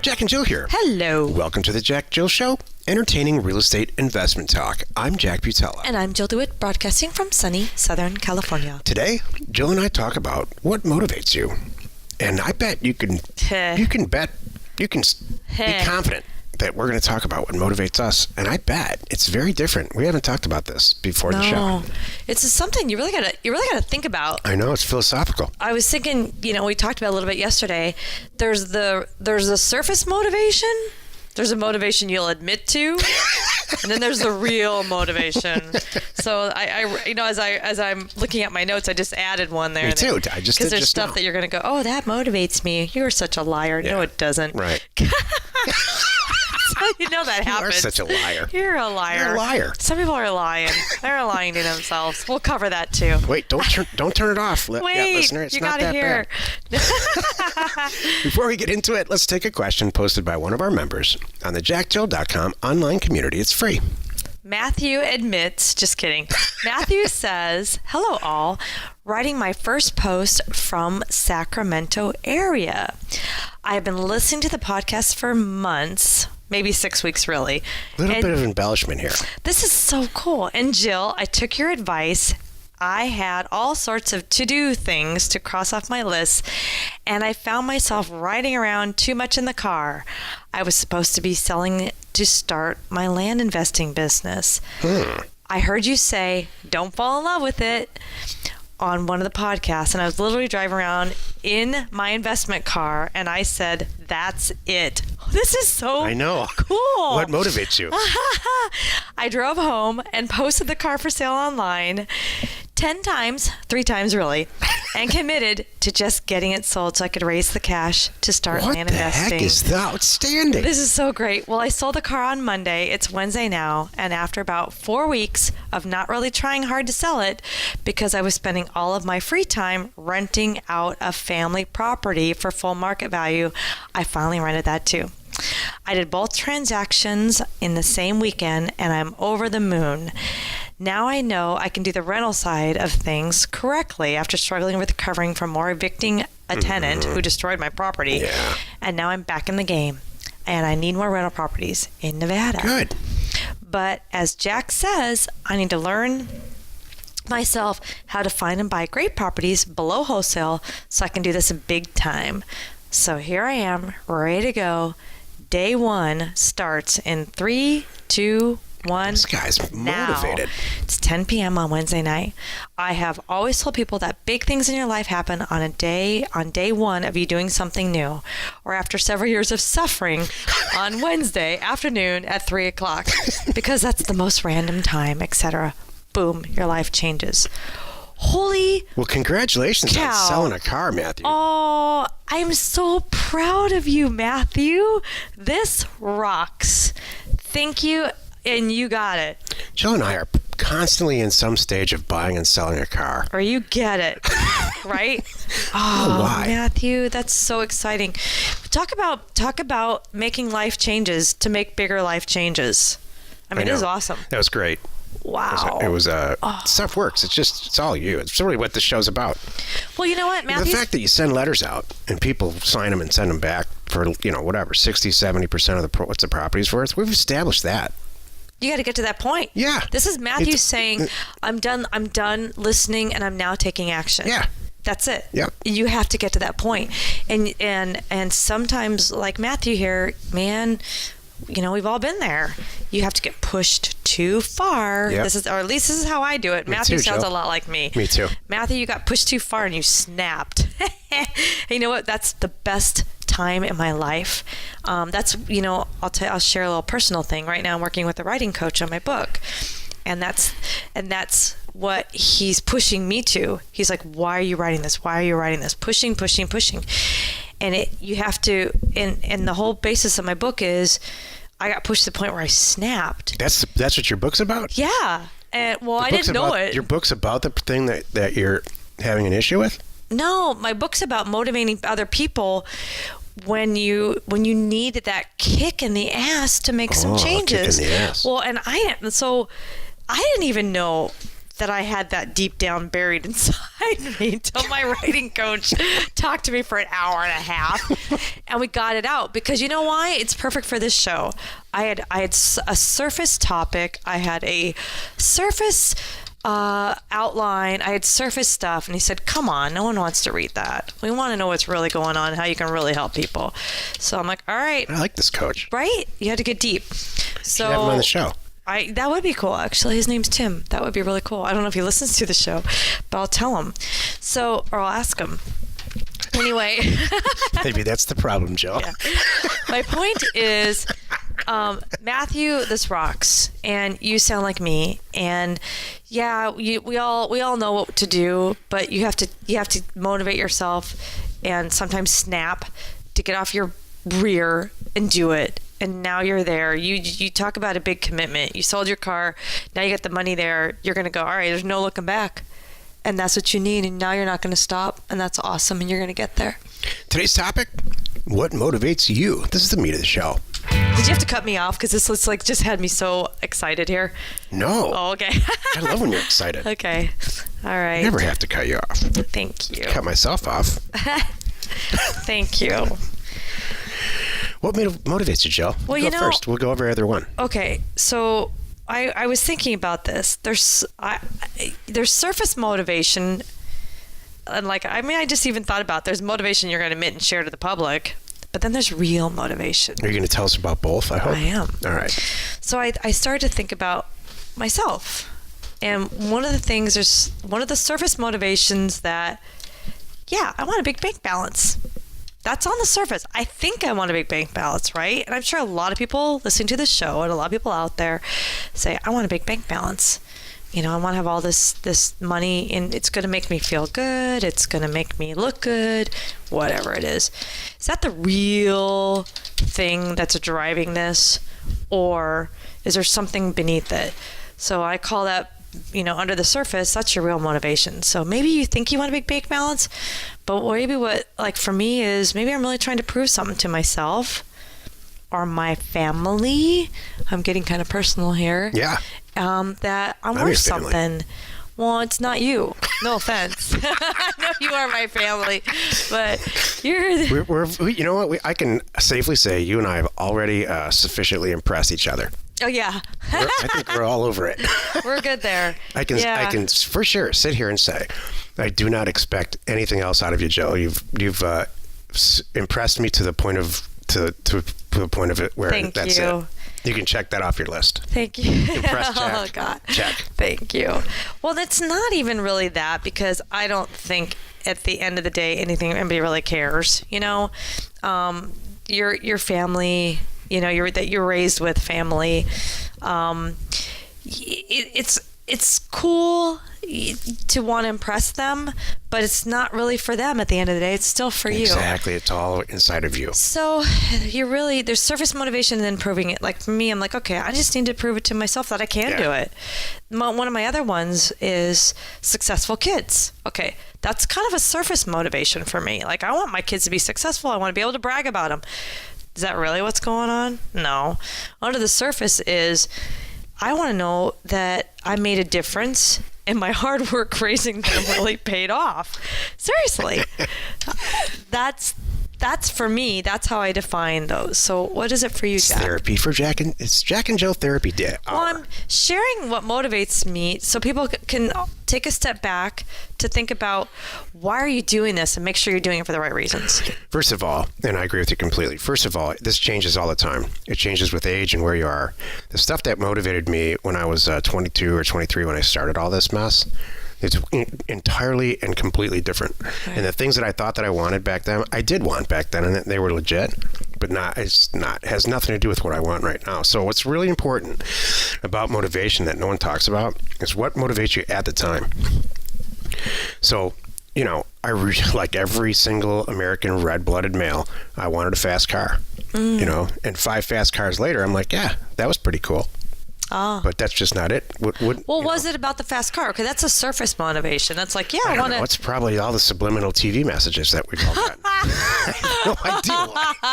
Jack and Jill here. Hello. Welcome to the Jack Jill Show, entertaining real estate investment talk. I'm Jack Butella. And I'm Jill DeWitt, broadcasting from sunny Southern California. Today, Jill and I talk about what motivates you. And I bet you can be confident that we're going to talk about what motivates us. And I bet it's very different. We haven't talked about this before the show. It's something you really gotta think about. I know, it's philosophical. I was thinking, we talked about it a little bit yesterday. There's the surface motivation. There's a motivation you'll admit to, and then there's the real motivation. So as I'm looking at my notes, I just added one there. Me too. I just because there's stuff that you're going to go, oh, that motivates me. You're such a liar. Yeah. No, it doesn't. Right. You know that happens. You are such a liar. You're a liar. You're a liar. Some people are lying. They're lying to themselves. We'll cover that too. Wait, don't turn it off. Wait, listener, it's you not gotta that hear. bad. Before we get into it, let's take a question posted by one of our members on the JackJill.com online community. It's free. Matthew admits, just kidding. Matthew says, hello all, writing my first post from Sacramento area. I have been listening to the podcast for months, maybe 6 weeks really. A little bit of embellishment here. This is so cool. And Jill, I took your advice. I had all sorts of to-do things to cross off my list, and I found myself riding around too much in the car. I was supposed to be selling to start my land investing business. I heard you say, don't fall in love with it, on one of the podcasts, and I was literally driving around in my investment car, and I said, that's it. This is so I know. Cool. What motivates you? I drove home and posted the car for sale online 10 times, 3 times really, and committed to just getting it sold so I could raise the cash to start land investing. What the heck is that? Outstanding. This is so great. Well, I sold the car on Monday. It's Wednesday now. And after about 4 weeks of not really trying hard to sell it, because I was spending all of my free time renting out a family property for full market value, I finally rented that too. I did both transactions in the same weekend, and I'm over the moon. Now I know I can do the rental side of things correctly after struggling with recovering from more evicting a tenant who destroyed my property. Yeah. And now I'm back in the game, and I need more rental properties in Nevada. Good. But as Jack says, I need to learn myself how to find and buy great properties below wholesale so I can do this big time. So here I am, ready to go. Day one starts in 3, 2, 1. This guy's motivated. Now. It's 10 p.m. on Wednesday night. I have always told people that big things in your life happen on day one of you doing something new, or after several years of suffering on Wednesday afternoon at 3 o'clock, because that's the most random time, etc. Boom, your life changes. Well, congratulations cow. on selling a car, Matthew. Oh, I'm so proud of you, Matthew. This rocks. Thank you, and you got it. Jill and I are constantly in some stage of buying and selling a car. Or you get it, right? Oh, why? Matthew, that's so exciting. Talk about making life changes to make bigger life changes. I mean, it is awesome. That was great. Wow. It was stuff works. It's all you. It's really what this show's about. Well, you know what, Matthew? The fact that you send letters out and people sign them and send them back for, whatever, 60, 70% of what's the property's worth, we've established that. You got to get to that point. Yeah. This is Matthew saying, I'm done listening and I'm now taking action. Yeah. That's it. Yep. You have to get to that point. And sometimes, like Matthew here, man, we've all been there. You have to get pushed too far. Yep. Or at least this is how I do it. Matthew sounds a lot like me. Me too. Matthew, you got pushed too far and you snapped. You know what? That's the best time in my life. That's, I'll share a little personal thing. Right now I'm working with a writing coach on my book. And that's what he's pushing me to. He's like, why are you writing this? Why are you writing this? Pushing. And you have to, and the whole basis of my book is I got pushed to the point where I snapped. That's what your book's about? Yeah. And I didn't know it. Your book's about the thing that you're having an issue with? No, my book's about motivating other people when you need that kick in the ass to make some changes. Kick in the ass. Well, and I didn't even know that I had that deep down buried inside me until my writing coach talked to me for an hour and a half, and we got it out. Because you know why? It's perfect for this show. I had a surface topic. I had a surface outline. I had surface stuff, and he said, "Come on, no one wants to read that. We want to know what's really going on, how you can really help people." So I'm like, "All right." I like this coach. Right? You had to get deep. So Should have him on the show. That would be cool, actually. His name's Tim. That would be really cool. I don't know if he listens to the show, but I'll tell him. Or I'll ask him. Anyway. Maybe that's the problem, Jill. Yeah. My point is, Matthew, this rocks, and you sound like me. And yeah, we all know what to do, but you have to motivate yourself, and sometimes snap to get off your rear and do it. And now you're there. You talk about a big commitment. You sold your car. Now you got the money there. You're going to go, all right, there's no looking back. And that's what you need. And now you're not going to stop. And that's awesome. And you're going to get there. Today's topic, what motivates you? This is the meat of the show. Did you have to cut me off? Because this was just had me so excited here. No. Oh, okay. I love when you're excited. Okay. All right. I never have to cut you off. Thank you. Cut myself off. Thank you. What motivates you, Jill? Well, go first. We'll go over either one. Okay, so I was thinking about this. There's surface motivation, and I just even thought about there's motivation you're going to admit and share to the public, but then there's real motivation. Are you going to tell us about both? I hope. I am. All right. So I started to think about myself, and one of the surface motivations that, yeah, I want a big bank balance. That's on the surface. I think I want a big bank balance, right? And I'm sure a lot of people listening to this show and a lot of people out there say, I want a big bank balance. I want to have all this money, and it's going to make me feel good. It's going to make me look good, whatever it is. Is that the real thing that's driving this, or is there something beneath it? So I call that, under the surface, that's your real motivation. So maybe you think you want a big bank balance, but maybe what, for me is, maybe I'm really trying to prove something to myself or my family. I'm getting kind of personal here. Yeah. That I'm worth something. Well, it's not you. No offense. I know you are my family, but you're... You know what? I can safely say you and I have already sufficiently impressed each other. Oh, yeah. I think we're all over it. We're good there. I can for sure sit here and say, I do not expect anything else out of you, Joe. You've impressed me to the point of the point of it where that's it. You can check that off your list. Thank you. Impressed, Jack. Oh, God. Check. Thank you. Well, it's not even really that, because I don't think at the end of the day anybody really cares. Your family. You're raised with family. It's cool to want to impress them, but it's not really for them at the end of the day. It's still for you. Exactly. It's all inside of you. So there's surface motivation and then proving it. Like for me, I'm like, okay, I just need to prove it to myself that I can do it. One of my other ones is successful kids. Okay. That's kind of a surface motivation for me. Like, I want my kids to be successful. I want to be able to brag about them. Is that really what's going on? No. Under the surface is, I want to know that I made a difference and my hard work raising them really paid off. Seriously. That's for me. That's how I define those. So what is it for you, Jack? Therapy for Jack and it's Jack and Jill Therapy Day. Well, I'm sharing what motivates me so people can take a step back to think about, why are you doing this, and make sure you're doing it for the right reasons. First of all, and I agree with you completely. First of all, this changes all the time. It changes with age and where you are. The stuff that motivated me when I was 22 or 23 when I started all this mess, it's entirely and completely different. Right. And the things that I thought that I wanted back then, I did want back then, and they were legit, but it has nothing to do with what I want right now. So what's really important about motivation that no one talks about is what motivates you at the time. So, like every single American red-blooded male, I wanted a fast car, and 5 fast cars later, I'm like, yeah, that was pretty cool. But that's just not it. Was it about the fast car? Okay, that's a surface motivation. That's like, I want to... It's probably all the subliminal TV messages that we've all gotten. I have no idea why.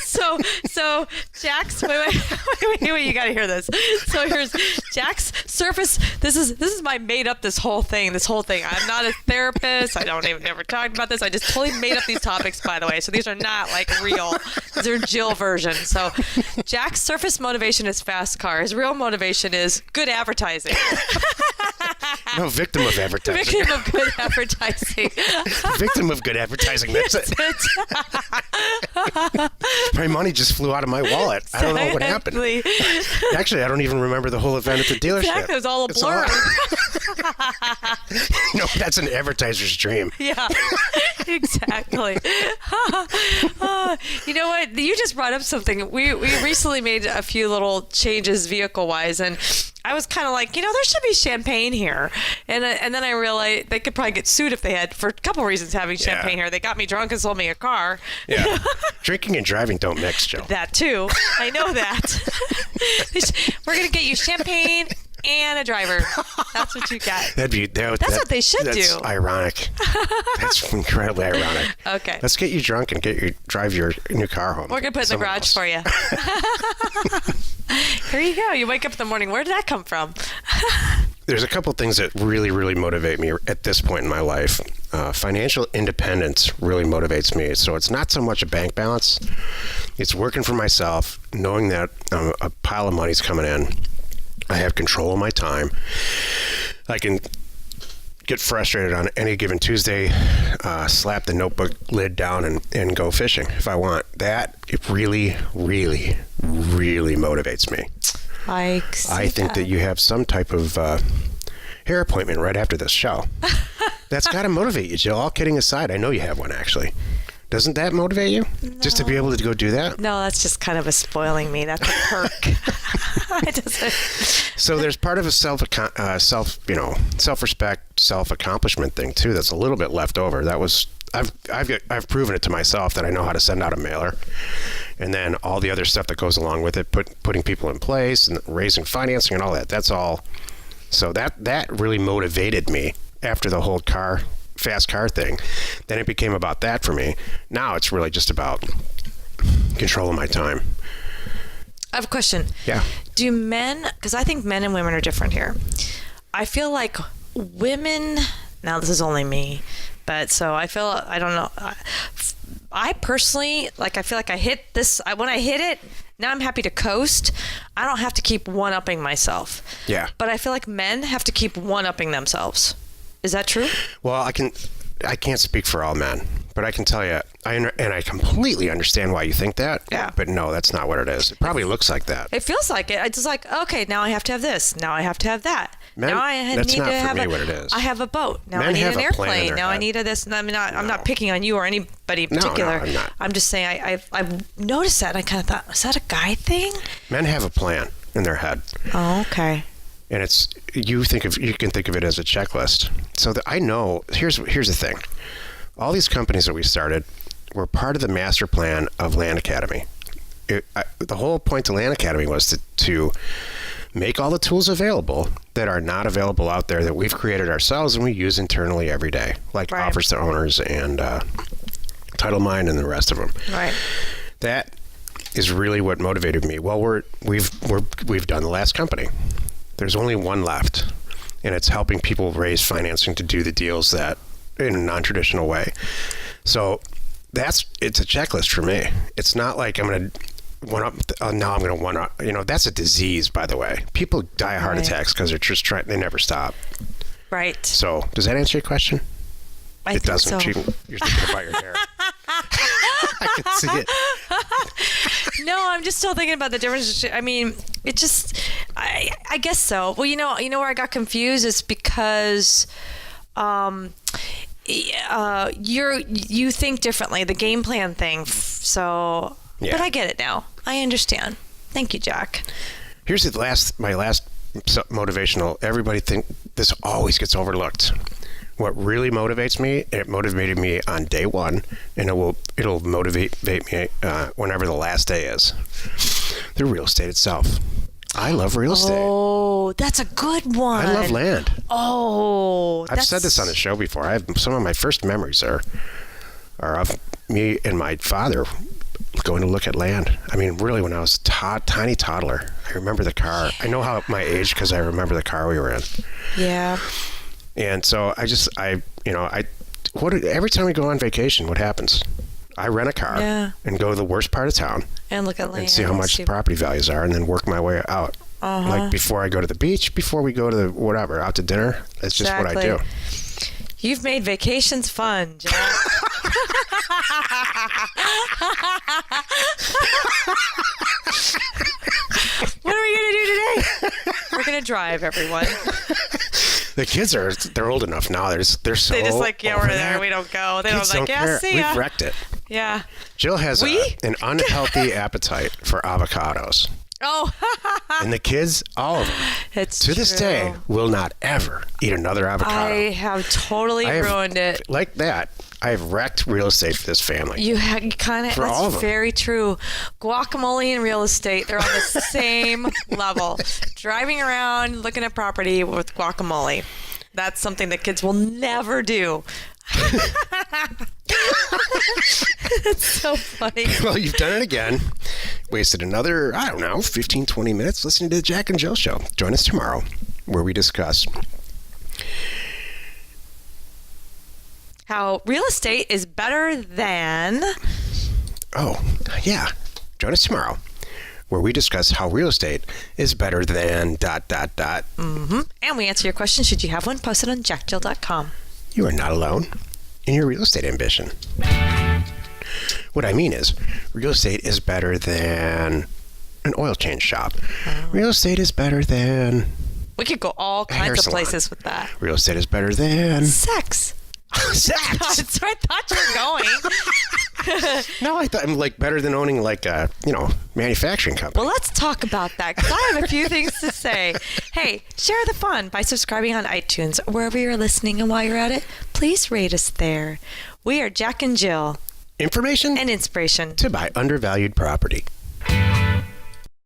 So Jack's. Wait, you got to hear this. So here's Jack's Surface. This is my made up this whole thing. I'm not a therapist. I don't even never talked about this. I just totally made up these topics, by the way. So these are not like real. These are Jill version. So Jack's surface motivation is fast car. His real motivation is good advertising. No, victim of advertising. Victim of good advertising. Victim of good advertising. That's it. My money just flew out of my wallet. I don't know what happened. Actually, I don't even remember the whole event at the dealership. Exactly. It was all a blur. No, that's an advertiser's dream. Yeah, exactly. You know what? You just brought up something. We recently made a few little changes vehicle-wise, and I was kind of like, there should be champagne here. And then I realized they could probably get sued if they had, for a couple reasons, having champagne here. They got me drunk and sold me a car. Yeah. Drinking and driving don't mix, Jill. That too. I know that. We're going to get you champagne and a driver. That's what you got. That's what they should do. That's ironic. That's incredibly ironic. Okay. Let's get you drunk and drive your new car home. We're going to put it in the garage for you. Here you go. You wake up in the morning. Where did that come from? There's a couple things that really, really motivate me at this point in my life. Financial independence really motivates me. So it's not so much a bank balance. It's working for myself, knowing that a pile of money's coming in. I have control of my time. I can get frustrated on any given Tuesday, slap the notebook lid down and go fishing if I want. It really, really, really motivates me. I think that you have some type of hair appointment right after this show. That's got to motivate you, Jill. All kidding aside, I know you have one, actually. Doesn't that motivate you? No. Just to be able to go do that? No, that's just kind of a spoiling me. That's a perk. It doesn't. So there's part of a self-respect, self-accomplishment thing too. That's a little bit left over. That was I've proven it to myself that I know how to send out a mailer, and then all the other stuff that goes along with it, putting people in place and raising financing and all that. That's all. So that really motivated me after the whole fast car thing. Then it became about that for me. Now it's really just about controlling my time. I have a question. Yeah. Do men, because I think men and women are different here. I feel like women, now this is only me, but so I don't know. I personally, I feel like I hit this, when I hit it, now I'm happy to coast. I don't have to keep one-upping myself. Yeah. But I feel like men have to keep one-upping themselves. Is that true? Well, I can't speak for all men, but I can tell you, I completely understand why you think that. Yeah. But no, that's not what it is. It probably looks like that. It feels like it. It's just like, okay, now I have to have this. Now I have to have that. Men, now I that's need not to for have me what it is. I have a boat. Now Men I need have an a plan in airplane. their Now I head. need this. I'm not picking on you or anybody in particular. No, I'm not. I'm just saying I've noticed that and I kind of thought, is that a guy thing? Men have a plan in their head. Oh, okay. And you can think of it as a checklist. So I know, here's the thing. All these companies that we started were part of the master plan of Land Academy. The whole point of Land Academy was to make all the tools available that are not available out there that we've created ourselves and we use internally every day, like Right. offers to owners and Title Mind and the rest of them. Right. That is really what motivated me. Well, we've done the last company. There's only one left, and it's helping people raise financing to do the deals that in a non-traditional way. So it's a checklist for me. It's not like I'm going to one up. Now I'm going to one up. That's a disease, by the way. People die of heart attacks because they're just trying. They never stop. Right. So does that answer your question? I think doesn't. so. You're thinking about your hair. I can see it. No, I'm just still thinking about the difference. I mean, it just, I guess so. Well, you know where I got confused is because, you think differently, the game plan thing. So, Yeah. But I get it now. I understand. Thank you, Jack. Here's my last motivational. Everybody think this always gets overlooked. What really motivates me, it motivated me on day one, and it'll motivate me whenever the last day is. The real estate itself. I love real estate. Oh, that's a good one. I love land. Oh, I've said this on the show before. Some of my first memories are of me and my father going to look at land. I mean, really, when I was a tiny toddler, I remember the car. I know how my age because I remember the car we were in. Yeah. And so every time we go on vacation, what happens? I rent a car and go to the worst part of town and look at land and see how much the property values are, and then work my way out. Like before I go to the beach, before we go to whatever, out to dinner. That's just what I do. You've made vacations fun, Jack. What are we going to do today? We're going to drive, everyone. The kids they're old enough now. They're so They just we're there. We don't go. They kids don't care. see ya. We've wrecked it. Yeah. Jill has an unhealthy appetite for avocados. Oh. And the kids, all of them, this day, will not ever eat another avocado. I have totally ruined it. Like that, I have wrecked real estate for this family. You kind of, that's very true. Guacamole and real estate, they're on the same level. Driving around, looking at property with guacamole. That's something that kids will never do. That's so funny. Well, you've done it again. Wasted another, 15, 20 minutes listening to the Jack and Jill Show. Join us tomorrow where we discuss how real estate is better than... Oh, yeah. Join us tomorrow where we discuss how real estate is better than ... Mm-hmm. And we answer your question, should you have one, posted on JackJill.com. You are not alone in your real estate ambition. What I mean is, real estate is better than an oil change shop. Real estate is better than... We could go all kinds of places with that. Real estate is better than... Sex. Sex! That's where I thought you were going. No, I thought I'm better than owning manufacturing company. Well, let's talk about that because I have a few things to say. Hey, share the fun by subscribing on iTunes or wherever you're listening, and while you're at it, please rate us there. We are Jack and Jill. Information and inspiration to buy undervalued property.